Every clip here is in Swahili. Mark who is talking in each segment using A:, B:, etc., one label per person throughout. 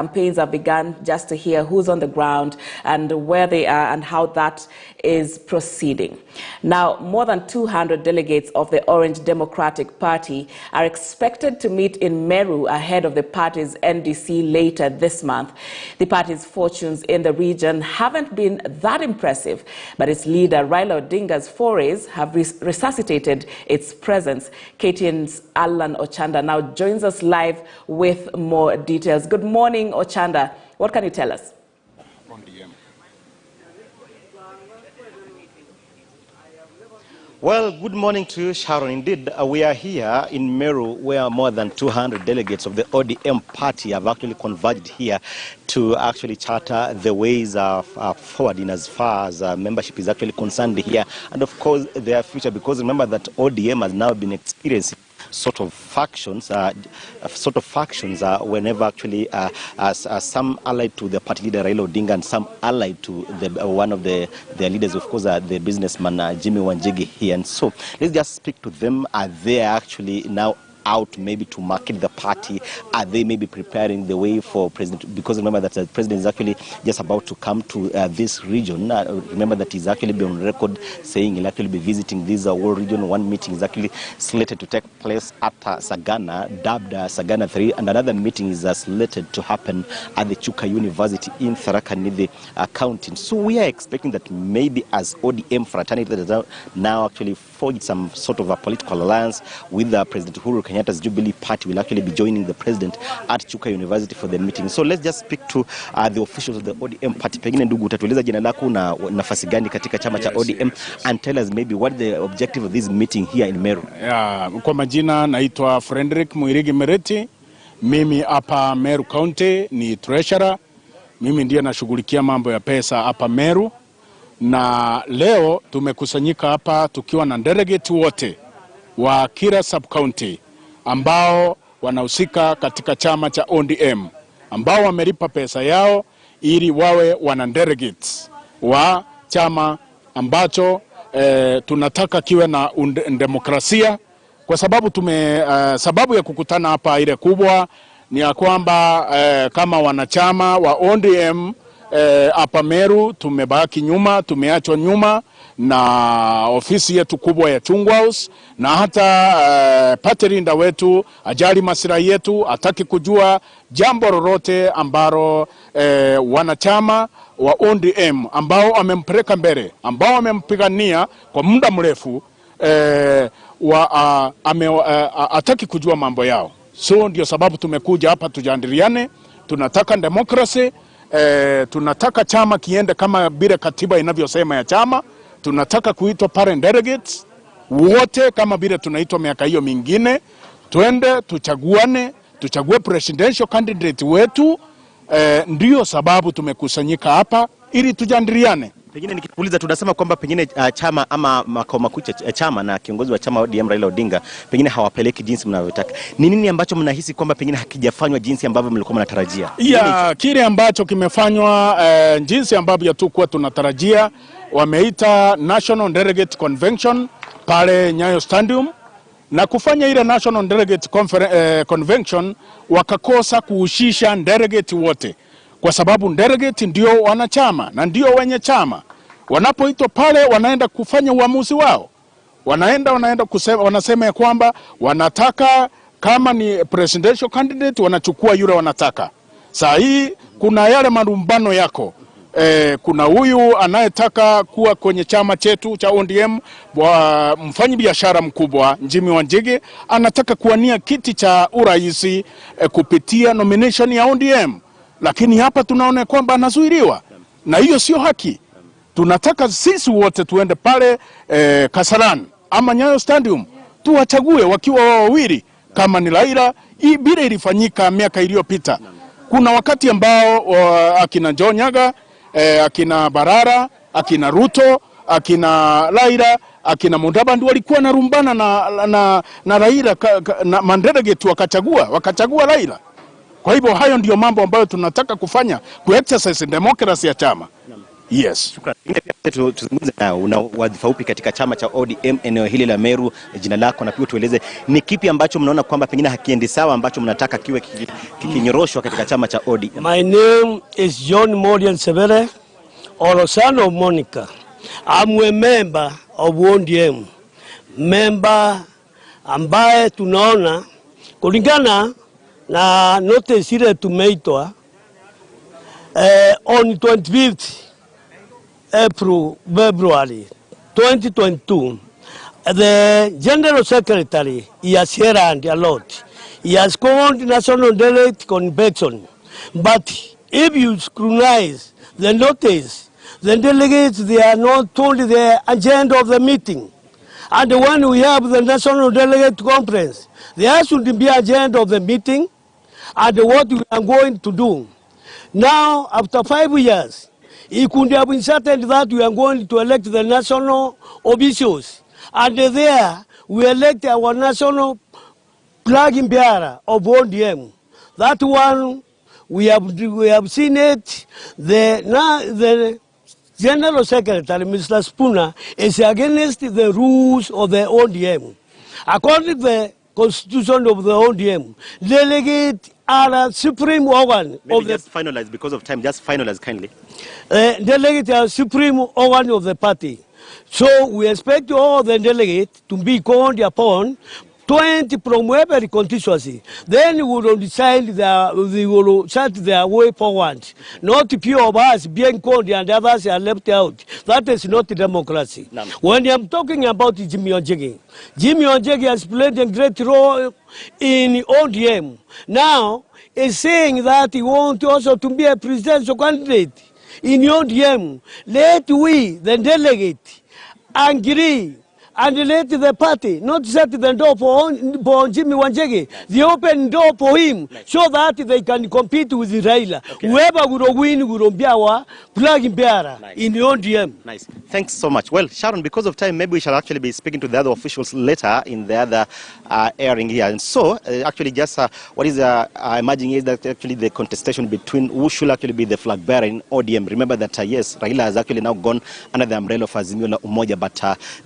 A: Campaigns have begun, just to hear who's on the ground and where they are and how that is proceeding. Now, more than 200 delegates of the Orange Democratic Party are expected to meet in Meru ahead of the party's NDC later this month. The party's fortunes in the region haven't been that impressive, but its leader Raila Odinga's forays have resuscitated its presence. KTN's Alan Ochanda now joins us live with more details. Good morning, Ochanda. What can you tell us?
B: Well, good morning to you, Sharon. Indeed, we are here in Meru, where more than 200 delegates of the ODM party have actually converged here to actually charter the ways forward in as far as membership is actually concerned here, and of course their future, because remember that ODM has now been experiencing sort of factions whenever actually some allied to the party leader Raila Odinga and some allied to one of their leaders, of course, the businessman Jimmy Wanjigi here. And so let's just speak to them. Are they actually now out maybe to market the party? Are they maybe preparing the way for president? Because remember that the president is actually just about to come to this region. Remember that he's actually been on record saying he'll actually be visiting this whole region. One meeting is actually slated to take place at Sagana, dubbed Sagana 3, and another meeting is slated to happen at the Chuka University in Tharaka Nithi County. So we are expecting that maybe as ODM fraternity that is now actually forged some sort of a political alliance with President Uhuru Kenyatta's Jubilee Party will actually be joining the president at Chuka University for the meeting. So let's just speak to the officials of the ODM party. Pengine ndugu, utatueleza jina lako na nafasi gani katika chama cha ODM, and tell us maybe what the objective of this meeting here in Meru.
C: Kwa majina naitwa Frederick Muirigi Mereti. Mimi hapa Meru County ni treasurer. Mimi ndiye nashughulikia mambo ya pesa hapa Meru. Na leo tumekusanyika hapa tukiwa na delegate wote wa kila sub-county ambao wanahusika katika chama cha ODM, ambao wamelipa pesa yao ili wawe wana delegates wa chama ambacho tunataka kiwe na demokrasia. Kwa sababu sababu ya kukutana hapa ile kubwa ni ya kwamba kama wanachama wa ODM hapa Meru tumebaki nyuma, tumeachwa nyuma na ofisi yetu kubwa ya Chungwa House, na hata paterinda wetu ajali maslahi yetu, hataki kujua jambo lolote ambalo wanachama wa ODM ambao wamempeleka mbele, ambao wamempigania kwa muda mrefu hataki kujua mambo yao. So ndio sababu tumekuja hapa tujadiliane. Tunataka demokrasi. Tunataka chama kiende kama bila katiba inavyosema ya chama. Tunataka kuitwa parent delegates wote kama bila tunaitwa miaka hiyo mingine. Twende tuchague presidential candidate wetu. Ndio sababu tumekusanyika hapa ili tujadiliane.
B: Pengine nikikuuliza, tunasema kwamba pengine chama ama makao makuu ya chama na kiongozi wa chama ODM Raila Odinga pengine hawapeleki jinsi mnavyotaka. Ni nini ambacho mnahisi kwamba pengine hakijafanywa jinsi ambavyo mlikuwa mnatarajia?
C: Kile ambacho kimefanywa jinsi ambavyo tulikuwa tunatarajia, wameita National Delegate Convention pale Nyayo Stadium, na kufanya ile National Delegate Convention wakakosa kuhusisha delegate wote. Kwa sababu delegate ndio wanachama na ndio wenye chama. Wanapoitwa pale wanaenda kufanya uamuzi wao. Wanaenda kusema, wanasema ya kwamba wanataka kama ni presidential candidate wanachukua yule wanataka. Saa hii kuna yale marumbano yako. Kuna huyu anayetaka kuwa kwenye chama chetu cha ODM, mfanyi biashara mkubwa Jimmy Wanjigi anataka kuwania kiti cha uraisi kupitia nomination ya ODM. Lakini hapa tunaona kwamba anazuiliwa, na hiyo sio haki. Tunataka sisi wote tuende pale Kasarani ama Nyayo Stadium tuwachague wakiwa wawili kama ni Raila. Hii bila ilifanyika miaka iliyopita. Kuna wakati ambao akina Jonyaga, akina Barara, akina Ruto, akina Raila, akina Mudavadi walikuwa narumbana na Raila na mandelegate wakachagua Raila. Kwa hivyo hayo ndio mambo ambayo tunataka kufanya, ku-exercise democracy ya chama. Yes.
B: Tuzungumze na una wadhifa upi katika chama cha ODM eneo hili la Meru, jina lako, na pia tueleze ni kipi ambacho mnaona kwamba pengine hakiendi sawa ambacho mnataka kiwe kikinyoroshwa katika chama cha ODM.
D: My name is John Modian Severe, or son of Monica. I'm a member of ODM. Member ambaye tunaona kulingana na notice ile tumeitwa on 25th February 2022, the General Secretary, he has heard a lot. He has called National Delegate Convention. But if you scrutinize the notice, the delegates, they are not told the agenda of the meeting. And when we have the National Delegate Conference, there should be agenda of the meeting and what we are going to do. Now, after 5 years, it could have been certain that we are going to elect the national officials. And there, we elect our national flag bearer of ODM. That one, we have seen it. The General Secretary, Mr. Spooner, is against the rules of the ODM. According to the Constitution of the ODM, delegate are a supreme organ of the...
B: Just finalize because of time. Just finalize kindly.
D: Delegate are supreme organ of the party. So we expect all the delegates to be called upon 20 from every constituency. Then we will decide we will set their way forward. Not few of us being called and others are left out. That is not democracy. No. When I'm talking about Jimmy Ojegi has played a great role in ODM. Now, he's saying that he wants also to be a presidential candidate in ODM. Let we, the delegate, agree and let the party not set the door for Jimmy Wanjigi, the open door for him, so that they can compete with Raila. Okay. Whoever will win will be our flag bearer in the ODM.
B: Nice. Thanks so much. Well, Sharon, because of time, maybe we shall actually be speaking to the other officials later in the other airing here. And so, actually, just what is emerging is that actually the contestation between who should actually be the flag bearer in ODM. Remember that, yes, Raila has actually now gone under the umbrella of Azimio la Umoja, but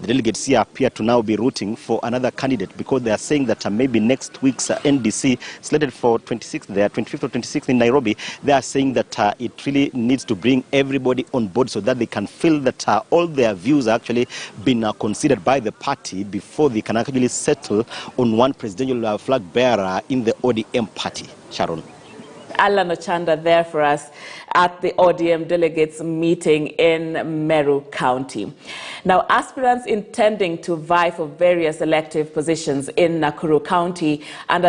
B: the delegates here appear to now be rooting for another candidate because they are saying that maybe next week's NDC slated for 25th or 26th in Nairobi, they are saying that it really needs to bring everybody on board so that they can feel that all their views are actually been considered by the party before they can actually settle on one presidential flag bearer in the ODM party. Sharon.
A: Alan Ochanda there for us at the ODM delegates meeting in Meru County. Now, aspirants intending to vie for various elective positions in Nakuru County under